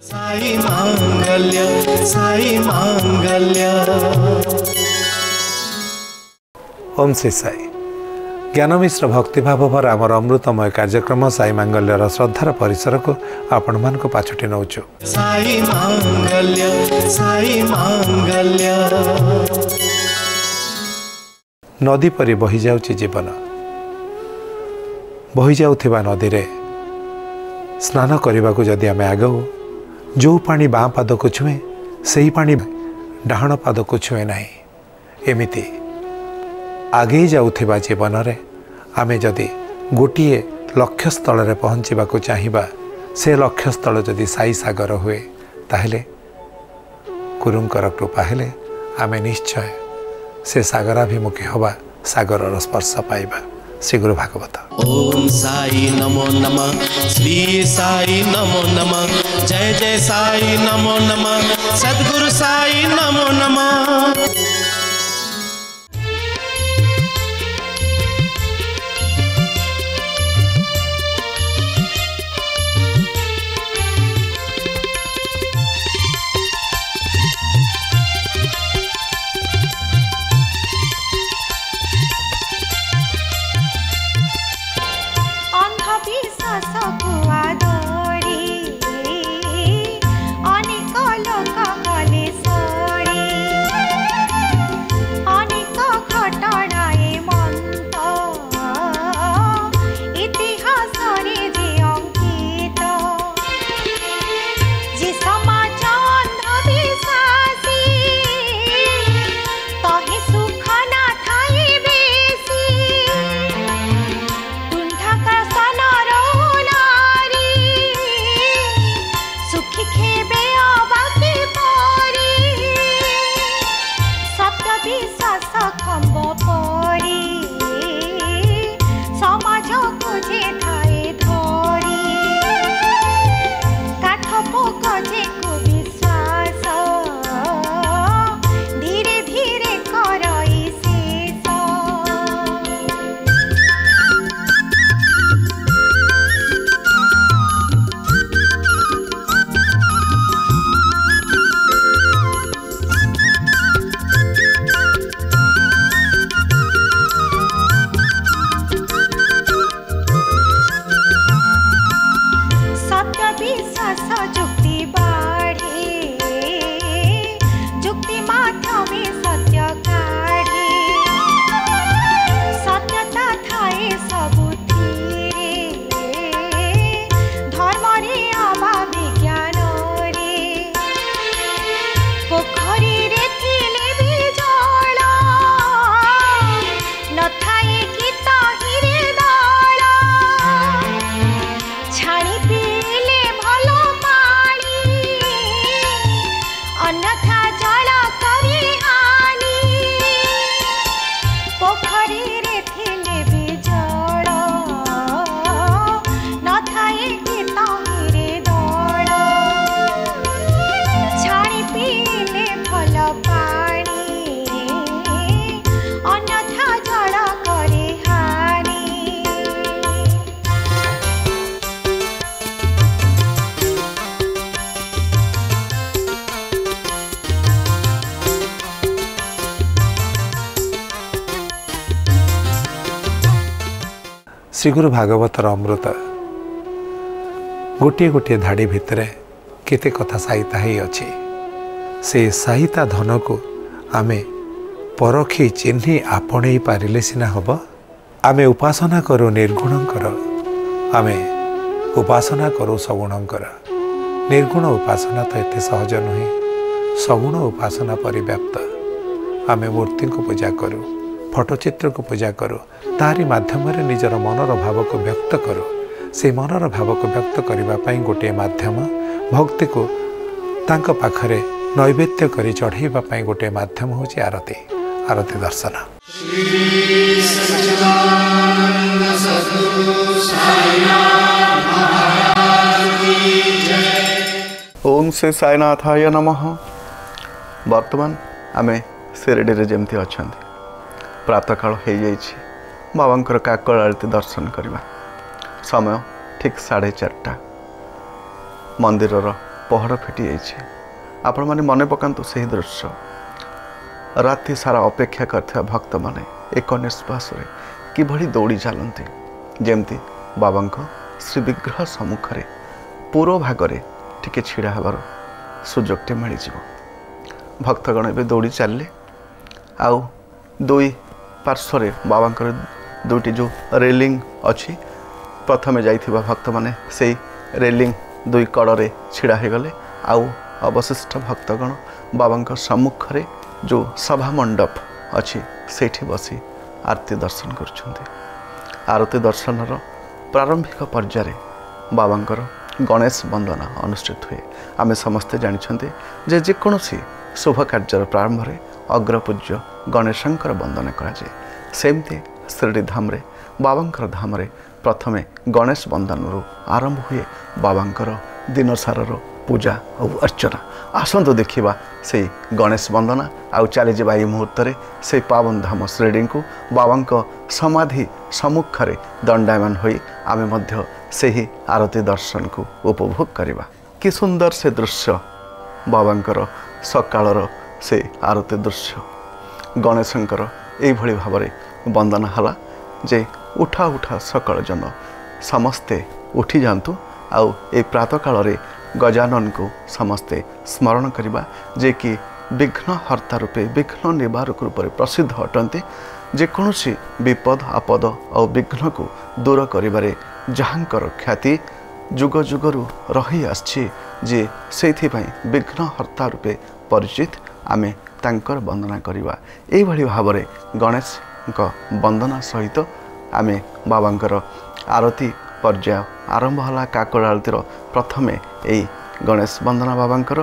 साई मांगल्य ओम श्री साई ज्ञान मिश्र भक्तिभाव भर आमर अमृतमय कार्यक्रम साई मांगल्यर श्रद्धार परिसर को आपण मान पाछुटी नौचु। साई मांगल्य नदी परी बही जाउची जीवन बही जाउथिबा नदी रे स्नान करने को जदि आम आगऊ जो पानी बाँ पाद को छुए से ही पानी डाहण पाद को छुए ना एमिति आगे जाउथिबा जीवन रे आमे जदि गोटे लक्ष्य स्थल रे पहुँचवा चाहिए से लक्ष्य स्थल जदि साई सागर हुए ताहले गुरुंकर कृपा हेले आमे निश्चय से सागराभिमुखी हवा सागर स्पर्श पाइबा। श्री गुरु भागवत। ओम साई नमो नमः श्री साई नमो नमः जय जय साई नमो नमः सद्गुरु साई नमो नमः। श्री गुरु भागवतर अमृत गोटे गोटे धाड़ी भितर केते कथा साहिता ही अच्छी से साहिता धन को आमे परखी चिन्ही आपणे पारिले सिना हब। आमे उपासना करू निर्गुणंकर आमे उपासना करू सगुणंकर। निर्गुण उपासना तो एते सहज नुहे सगुण उपासना परिव्याप्त। आमे मूर्ति को पूजा करू फटोचित्र को पूजा करो तारी माध्यम निजर मनर भाव को व्यक्त करो। से मनर भाव को व्यक्त करने गोटे माध्यम भक्ति को तांको पाखरे नैवेद्य करी चढ़ाई गोटे माध्यम हूँ आरती आरती दर्शन। ओम श्री साईनाथाय नमः। वर्तमान आमे शिरडी रे जेमती अछंती प्रातः काल हो जाइए बाबांकर काकल आरती दर्शन करवा समय ठीक 4:30 मंदिर पहड़ फिटी जाइए आपण मैंने मन पकातु से दृश्य राति सारा अपेक्षा करथिबा भक्त माने एक निश्वास किभଳି दौड़ी चलती जमती बाबा श्री विग्रह सम्मुख में पूर्व भागरे टिके छिड़ा हबार सुजोगटे मिल भक्तगण ए दौड़ी चलले आउ दुई पार्श्व बाबा दुईटी जो रेलिंग अच्छी प्रथमे जाइथिबा भक्त माने से रेलिंग दुई कड़े छिड़ा हो गले आउ अवशिष्ट भक्तगण बाबा सम्मुख में जो सभा मंडप अच्छी सेठी बसी आरती दर्शन करुछंती। आरती दर्शनर प्रारंभिक पर्यायर बाबांकर गणेश वंदना अनुष्ठित हुए। आमे समस्ते जानिछंती जे जेकोसी शुभ कार्यर प्रारंभ में अग्रपूज्य गणेशंकर वंदना कराए। सेमती शिरडी धाम रे बाबांकर धाम रे प्रथमे गणेश वंदन आरंभ हुए बाबांकर दिन सारार पूजा और अर्चना। आसंतु देखिबा से गणेश वंदना आउ चली जा मुहूर्त से पावन धाम शिरडी को बाबा समाधि सम्मुख में दंडायमान होई आमे मध्य से ही आरती दर्शन को उपभोग करवा। कि सुंदर से दृश्य बाबांकर सकाळर से आरती दृश्य गणेशंकर एभली भाव वंदना हला जे उठा उठा सकाळ जन समस्ते उठी जातु आउ ए प्रातः काल गजानन को समस्ते स्मरण करवा जे कि विघ्न हर्ता रूपे विघ्न निवारक रूप में प्रसिद्ध अटंती। जेकोसी विपद आपद और विघ्न को दूर करिबारे जहाँकर ख्याति जुग जुगरु रही आछि जे सेथिपाई विघ्न हर्ता रूपे परिचित आमे तांकर वंदना करवा। एभली भाव में गणेश वंदना सहित आमे बाबांकर आरती पर्याय आरंभ हला। काकड़ आरतीर प्रथमे यही गणेश वंदना बाबांकर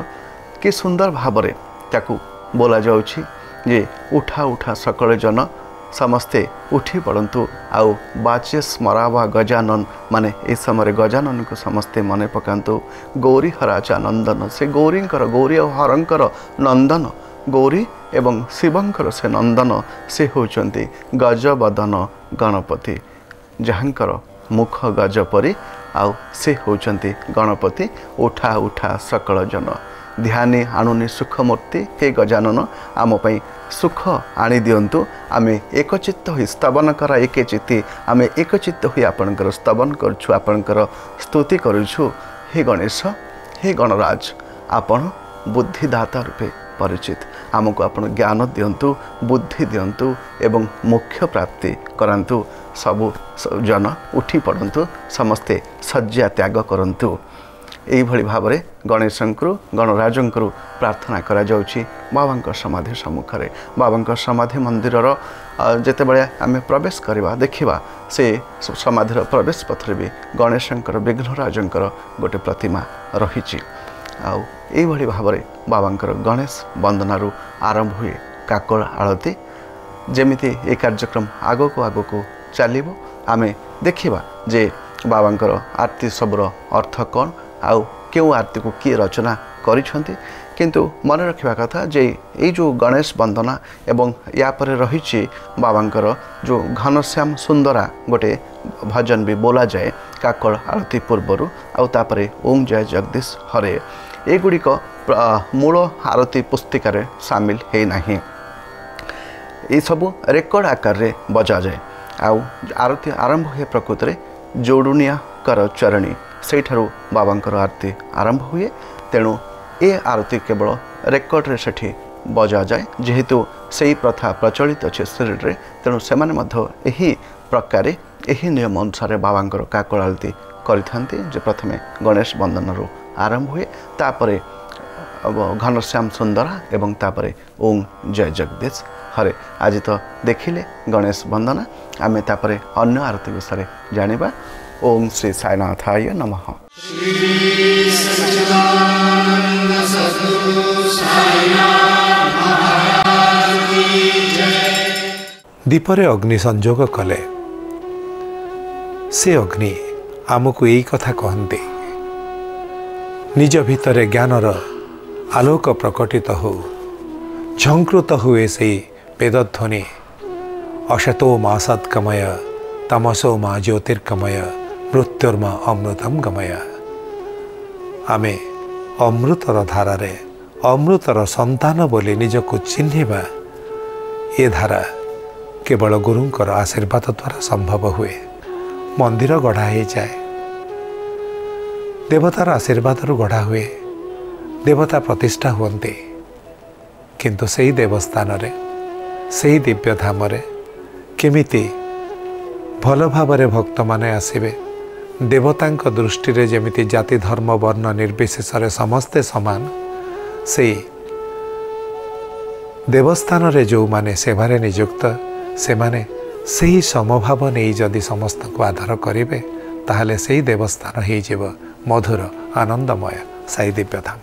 कि सुंदर भाव में ताकू बोला जाउछि जे उठा उठा सकल जन समस्ते उठी पड़तु आउ बाच्य स्मरावा गजानन माने इस समय गजानन को समस्ते मने पकातु। गौरी हराचा नंदन से गौरींकर गौरी और हरंकर नंदन गौरी एवं शिवंकर से नंदन से होचंती गजबदन गणपति जहाँकर मुख गज परी आउ से होचंती गणपति। उठा उठा सकल जन ध्यानी आणुनी सुख मूर्ति हे गजानन आम पई सुख आनी दियंतु। आमे एकचित्त होई स्तवन करा एके चित्ती आमे एकचित्त होई आपनकर स्तवन करछु आपनकर स्तुति करूछु। हे गणेश हे गणराज आपण बुद्धिदाता रूपे परिचित आमको आपण ज्ञान दियंतु बुद्धि दियंतु एवं मोक्ष प्राप्ति करंतु। सबु जन उठी पड़तु समस्ते शଯ୍ୟା त्याग करंतु। यही भाव में गणेशंकर गणराजंकर प्रार्थना करा जाउछि बाबांकर समाधि सम्मुख में। बाबांकर समाधि मंदिर जेतेबेले आमे प्रवेश करवा देखिबा से समाधिर प्रवेश पथरे भी गणेशंकर विघ्नराजंकर गोटे प्रतिमा रही। आउ एभली भाव में बाबांकर गणेश वंदनारू आरंभ हुए काकड़ आरती। जेमिति ए कार्यक्रम आगो को चलिबो आमे देखिबा जे बाबांकर आरती सबुर अर्थ कौन आउ क्यों आरती को किए रचना करिछंती। किंतु मन रखा कथा जे ये जो गणेश वंदना एवं या पर रही बाबांकर जो घनश्याम सुंदरा गोटे भजन भी बोला जाए काकड़ आरती पूर्वर आउ तापरे ओम जय जगदीश हरे एगुड़िक मूल आरती पुस्तिकार सामिल है नहीं। ये सबू रेकर्ड आकार रे बजा जाए आउ आरती आरंभ हुए प्रकृत में जोड़ुनिया कर चरणी से बाबांकर आरती आरंभ हुए। तेणु ए आरती केवल रेकर्ड रे सेठी बजा जाए जेहेतु से प्रथा प्रचलित अच्छे शिरडी। तेणु से यही प्रकार यही नियम अनुसार बाबांकर काकड़ आरती करिथांती जे प्रथमे गणेश वंदन आरंभ हुए तापरे घनश्याम सुंदरा एवं तापरे ओम जय जगदीश हरे। आज तो देखिले गणेश वंदना आमे तापरे अन्य आरती विषय जानिबा। ओम श्री साईनाथाय नमः। दीपरे अग्नि संजोग कले से अग्नि आमको यही कथा कहते निज भितर ज्ञानर आलोक प्रकटित हो झंकृत हुए से वेदध्वनि असतो मा सत्कमय तमसो मा ज्योतिर्गमय मृत्युर्मा अमृतम गमय। आमे ଅମୃତର ଧାରାରେ ଅମୃତର ସନ୍ତାନ ବୋଲି ନିଜକୁ ଚିହ୍ନିବା ଏ ଧାରା କେବଳ ଗୁରୁଙ୍କର ଆଶୀର୍ବାଦ ଦ୍ୱାରା ସମ୍ଭବ ହୁଏ। ମନ୍ଦିର ଗଢ଼ା ହୋଇଯାଏ, ଦେବତାର ଆଶୀର୍ବାଦରୁ ଗଢ଼ା ହୁଏ, ଦେବତା ପ୍ରତିଷ୍ଠା ହୁଅନ୍ତି। କିନ୍ତୁ ସେହି ଦେବସ୍ଥାନରେ ସେହି ଦିବ୍ୟ ଧାମରେ କେମିତି ଭଲ ଭାବରେ ଭକ୍ତମାନେ ଆସିବେ, ଦେବତାଙ୍କ ଦୃଷ୍ଟିରେ ଯେମିତି ଜାତି ଧର୍ମ ବର୍ଣ୍ଣ ନିର୍ବିଶେଷରେ ସମସ୍ତେ ସମାନ, ସେଇ ଦେବସ୍ଥାନରେ ଯେଉଁମାନେ ସେବାରେ ନିଯୁକ୍ତ ସେମାନେ ସେହି ସମଭାବ ନେଇ ଯଦି ସମସ୍ତଙ୍କୁ ଆଦର କରିବେ ତାହେଲେ ସେହି ଦେବସ୍ଥାନ ହୋଇଯିବ ମଧୁର ଆନନ୍ଦମୟ ସାଇ ଦିବ୍ୟଧାମ।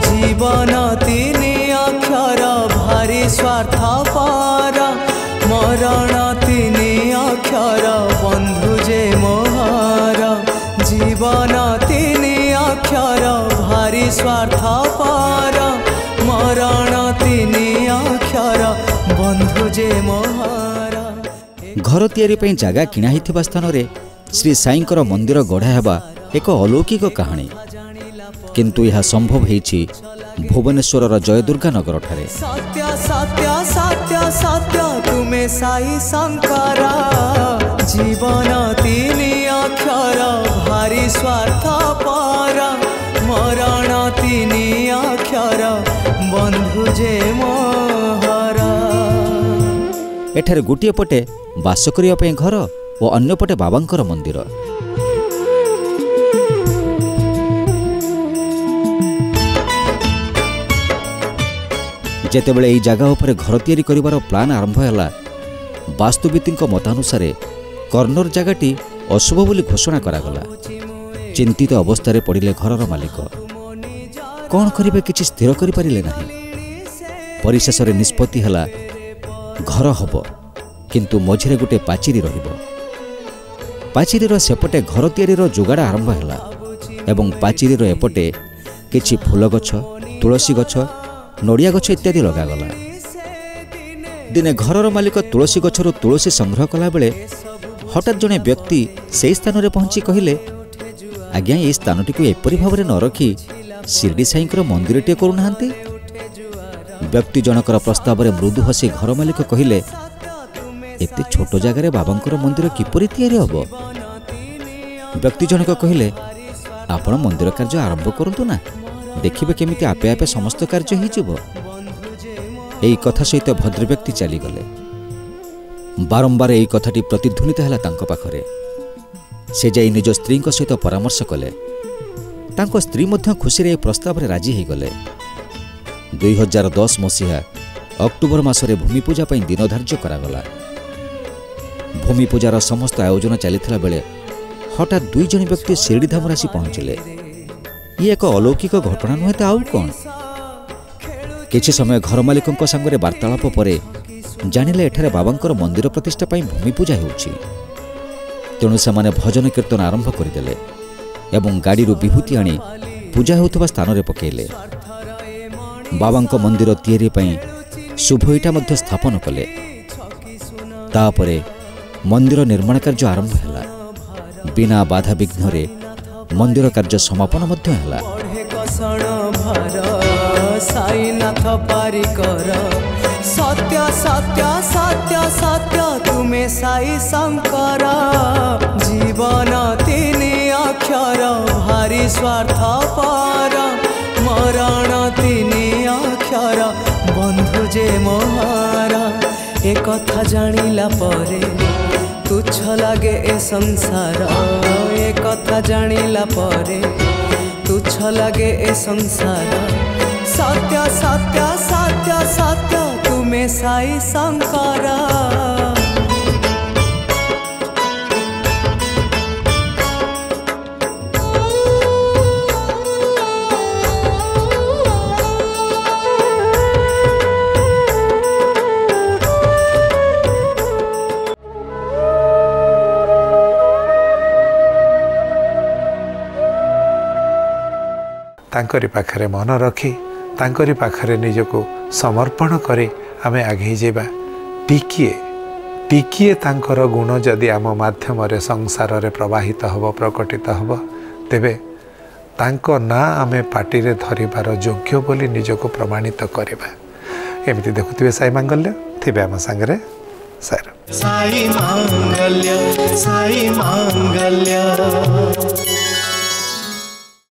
জীবন তিনি অক্ষর ভারি স্বার্থ পর, মরণ তিনি অক্ষর বন্ধু যে মোহর। জীবন তিনি অক্ষর ভারি স্বার্থ পর, মরণ তিনি অক্ষর বন্ধু যে মোহর। ঘর তিଆରି ପାଇଁ ଜାଗା କିଣା ହୋଇଥିବା ସ୍ଥାନରେ ଶ୍ରୀ ସାଇଙ୍କର ମନ୍ଦିର ଗଢ଼ା ହେବା ଏକ ଅଲୌକିକ କାହାଣୀ। କିନ୍ତୁ ଏହା ସମ୍ଭବ ହୋଇଛି ଭୁବନେଶ୍ୱରର ଜୟଦୁର୍ଗା ନଗରଠାରେ। ସତ୍ୟ ସତ୍ୟ ସତ୍ୟ ସତ୍ୟ ତୁମେ ସାଇ ଶଙ୍କର, ଜୀବନ ତିନି ଅକ୍ଷର ଭାରି ସ୍ୱାର୍ଥ ପର, ମରଣ ତିନି ଅକ୍ଷର ବନ୍ଧୁ ଯେ ମୋହର। ଏଠାରେ ଗୋଟିଏ ପଟେ ବାସ କରିବା ପାଇଁ ଘର ଓ ଅନ୍ୟପଟେ ବାବାଙ୍କର ମନ୍ଦିର। ଯେତେବେଳେ ଏହି ଜାଗା ଉପରେ ଘର ତିଆରି କରିବାର ପ୍ଲାନ୍ ଆରମ୍ଭ ହେଲା, ବାସ୍ତୁବିତ୍ଙ୍କ ମତାନୁସାରେ କର୍ଣ୍ଣର ଜାଗାଟି ଅଶୁଭ ବୋଲି ଘୋଷଣା କରାଗଲା। ଚିନ୍ତିତ ଅବସ୍ଥାରେ ପଡ଼ିଲେ ଘରର ମାଲିକ। କ'ଣ କରିବେ କିଛି ସ୍ଥିର କରିପାରିଲେ ନାହିଁ। ପରିଶେଷରେ ନିଷ୍ପତ୍ତି ହେଲା ଘର ହେବ, କିନ୍ତୁ ମଝିରେ ଗୋଟିଏ ପାଚେରୀ ରହିବ। ପାଚେରୀର ସେପଟେ ଘର ତିଆରିର ଯୋଗାଡ଼ ଆରମ୍ଭ ହେଲା ଏବଂ ପାଚେରୀର ଏପଟେ କିଛି ଫୁଲ ଗଛ, ତୁଳସୀ ଗଛ, ନଡ଼ିଆ ଗଛ ଇତ୍ୟାଦି ଲଗାଗଲା। ଦିନେ ଘରର ମାଲିକ ତୁଳସୀ ଗଛରୁ ତୁଳସୀ ସଂଗ୍ରହ କଲାବେଳେ ହଠାତ୍ ଜଣେ ବ୍ୟକ୍ତି ସେହି ସ୍ଥାନରେ ପହଞ୍ଚି କହିଲେ, ଆଜ୍ଞା ଏହି ସ୍ଥାନଟିକୁ ଏପରି ଭାବରେ ନ ରଖି ଶିରଡି ସାଇଙ୍କର ମନ୍ଦିରଟିଏ କରୁନାହାନ୍ତି। ବ୍ୟକ୍ତି ଜଣକର ପ୍ରସ୍ତାବରେ ମୃଦୁ ହସି ଘର ମାଲିକ କହିଲେ, ଏତେ ଛୋଟ ଜାଗାରେ ବାବାଙ୍କର ମନ୍ଦିର କିପରି ତିଆରି ହେବ? ବ୍ୟକ୍ତି ଜଣକ କହିଲେ, ଆପଣ ମନ୍ଦିର କାର୍ଯ୍ୟ ଆରମ୍ଭ କରନ୍ତୁ ନା, ଦେଖିବେ କେମିତି ଆପେ ଆପେ ସମସ୍ତ କାର୍ଯ୍ୟ ହୋଇଯିବ। ଏହି କଥା ସହିତ ଭଦ୍ରବ୍ୟକ୍ତି ଚାଲିଗଲେ। ବାରମ୍ବାର ଏହି କଥାଟି ପ୍ରତିଧ୍ୱନିତ ହେଲା ତାଙ୍କ ପାଖରେ। ସେ ଯାଇ ନିଜ ସ୍ତ୍ରୀଙ୍କ ସହିତ ପରାମର୍ଶ କଲେ। ତାଙ୍କ ସ୍ତ୍ରୀ ମଧ୍ୟ ଖୁସିରେ ଏହି ପ୍ରସ୍ତାବରେ ରାଜି ହୋଇଗଲେ। 2010 ମସିହା ଅକ୍ଟୋବର ମାସରେ ଭୂମିପୂଜା ପାଇଁ ଦିନ ଧାର୍ଯ୍ୟ କରାଗଲା। ଭୂମିପୂଜାର ସମସ୍ତ ଆୟୋଜନ ଚାଲିଥିଲା ବେଳେ ହଠାତ୍ ଦୁଇ ଜଣ ବ୍ୟକ୍ତି ଶିରଡି ଧାମରେ ଆସି ପହଞ୍ଚିଲେ। ଇଏ ଏକ ଅଲୌକିକ ଘଟଣା ନୁହେଁ ତ ଆଉ କ'ଣ? କିଛି ସମୟ ଘର ମାଲିକଙ୍କ ସାଙ୍ଗରେ ବାର୍ତ୍ତାଳାପ ପରେ ଜାଣିଲେ ଏଠାରେ ବାବାଙ୍କର ମନ୍ଦିର ପ୍ରତିଷ୍ଠା ପାଇଁ ଭୂମିପୂଜା ହେଉଛି। ତେଣୁ ସେମାନେ ଭଜନ କୀର୍ତ୍ତନ ଆରମ୍ଭ କରିଦେଲେ ଏବଂ ଗାଡ଼ିରୁ ବିଭୂତି ଆଣି ପୂଜା ହେଉଥିବା ସ୍ଥାନରେ ପକାଇଲେ। ବାବାଙ୍କ ମନ୍ଦିର ତିଆରି ପାଇଁ ଶୁଭ ଇଟା ମଧ୍ୟ ସ୍ଥାପନ କଲେ। ତାପରେ ମନ୍ଦିର ନିର୍ମାଣ କାର୍ଯ୍ୟ ଆରମ୍ଭ ହେଲା। ବିନା ବାଧାବିଘ୍ନରେ ମନ୍ଦିର କାର୍ଯ୍ୟ ସମାପନ ମଧ୍ୟ ହେଲା। ସାଇନାଥ ପାରିକର, ସତ୍ୟ ସତ୍ୟ ସତ୍ୟ ସତ୍ୟ ତୁମେ ସାଇ ଶଙ୍କର, ଜୀବନ ତିନି ଅକ୍ଷର ଭାରି ସ୍ୱାର୍ଥ ପର, ମରଣ ତିନି ଅକ୍ଷର ବନ୍ଧୁ ଯେ ମୋହର। ଏ କଥା ଜାଣିଲା ପରେ ତୁଚ୍ଛ ଲାଗେ ଏ ସଂସାର, ଏ କଥା ଜାଣିଲା ପରେ ତୁଚ୍ଛ ଲାଗେ ଏ ସଂସାର। ସତ୍ୟ ସତ୍ୟ ସତ୍ୟ ସତ୍ୟ ତୁମେ ସାଇ ଶଙ୍କର। तांकरी पाखरे मन रखी तांकरी पाखरे निजको समर्पण करी आमे आगे जेबा टिकिए तांकर गुण जदि आम माध्यम संसार रे प्रवाहित हब प्रकटित हब तेबे तांको ना आमे पार्टी रे धरिबार योग्य बोली निजको प्रमाणित करबा एमिति देखुथिबे साई मांगल्य थिबे आम संगरे सर साई मांगल्य